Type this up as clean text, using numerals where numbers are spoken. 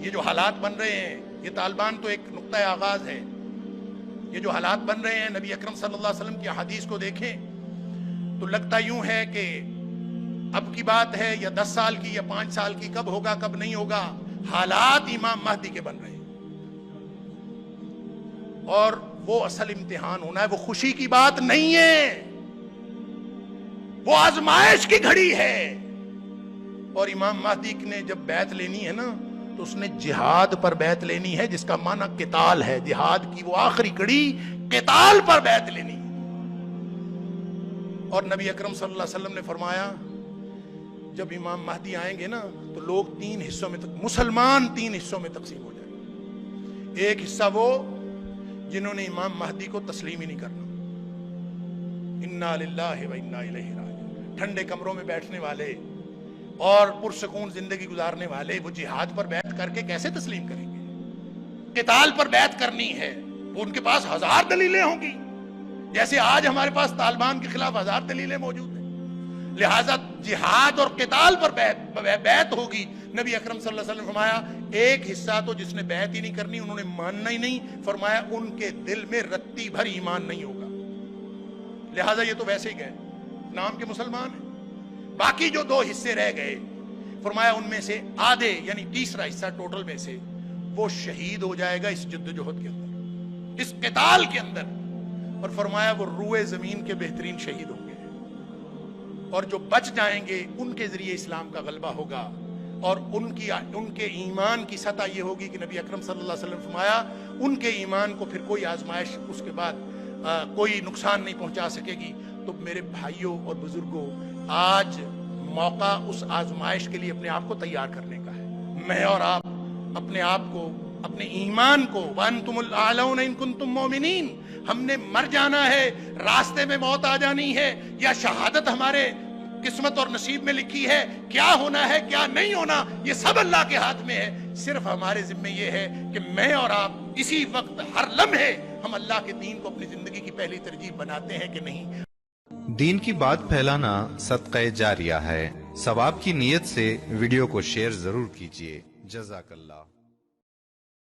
یہ جو حالات بن رہے ہیں، یہ طالبان تو ایک نقطۂ آغاز ہے. یہ جو حالات بن رہے ہیں، نبی اکرم صلی اللہ علیہ وسلم کی حدیث کو دیکھیں تو لگتا یوں ہے کہ اب کی بات ہے یا 10 سال کی یا 5 سال کی، کب ہوگا کب نہیں ہوگا. حالات امام مہدی کے بن رہے ہیں اور وہ اصل امتحان ہونا ہے. وہ خوشی کی بات نہیں ہے، وہ آزمائش کی گھڑی ہے. اور امام مہدی نے جب بیعت لینی ہے نا تو اس نے جہاد پر بیعت لینی ہے، جس کا معنی قتال ہے. جہاد کی وہ آخری کڑی قتال پر بیعت لینی ہے. اور نبی اکرم صلی اللہ علیہ وسلم نے فرمایا جب امام مہدی آئیں گے نا تو لوگ 3 حصوں میں مسلمان 3 حصوں میں تقسیم ہو جائیں گے. ایک حصہ وہ جنہوں نے امام مہدی کو تسلیم ہی نہیں کرنا، انا للہ و انا الیہ راجعون، ٹھنڈے کمروں میں بیٹھنے والے اور پرسکون زندگی گزارنے والے. وہ جہاد پر بیعت کر کے کیسے تسلیم کریں گے؟ قتال پر بیعت کرنی ہے، وہ ان کے پاس 1000 دلیلیں ہوں گی، جیسے آج ہمارے پاس طالبان کے خلاف 1000 دلیلیں موجود ہیں. لہذا جہاد اور قتال پر بیعت ہوگی. نبی اکرم صلی اللہ علیہ وسلم نے فرمایا ایک حصہ تو جس نے بیعت ہی نہیں کرنی، انہوں نے ماننا ہی نہیں، فرمایا ان کے دل میں رتی بھر ایمان نہیں ہوگا. لہذا یہ تو ویسے ہی گئے، نام کے مسلمان ہیں. باقی جو 2 حصے رہ گئے، فرمایا ان میں سے آدھے یعنی تیسرا حصہ ٹوٹل میں سے وہ شہید ہو جائے گا اس جدوجہد کے اندر، اس قتال کے اندر. اور فرمایا وہ روئے زمین کے بہترین شہید ہوں گے. اور جو بچ جائیں گے ان کے ذریعے اسلام کا غلبہ ہوگا. اور ان کے ایمان کی سطح یہ ہوگی کہ نبی اکرم صلی اللہ علیہ وسلم فرمایا ان کے ایمان کو پھر کوئی آزمائش اس کے بعد کوئی نقصان نہیں پہنچا سکے گی. تو میرے بھائیوں اور بزرگوں، آج موقع اس آزمائش کے لیے اپنے آپ کو تیار کرنے کا ہے. میں اور آپ اپنے آپ کو، اپنے ایمان کو، وَأَنْتُمُ الْأَعْلَوْنَ إِن كُنتُم مُؤْمِنِينَ، ہم نے مر جانا ہے، راستے میں موت آ جانی ہے، یا شہادت ہمارے قسمت اور نصیب میں لکھی ہے. کیا ہونا ہے کیا نہیں ہونا یہ سب اللہ کے ہاتھ میں ہے. صرف ہمارے ذمہ یہ ہے کہ میں اور آپ اسی وقت ہر لمحے ہم اللہ کے دین کو اپنی زندگی کی پہلی ترجیح بناتے ہیں کہ نہیں. دین کی بات پھیلانا صدقہ جاریہ ہے. ثواب کی نیت سے ویڈیو کو شیئر ضرور کیجیے. جزاک اللہ.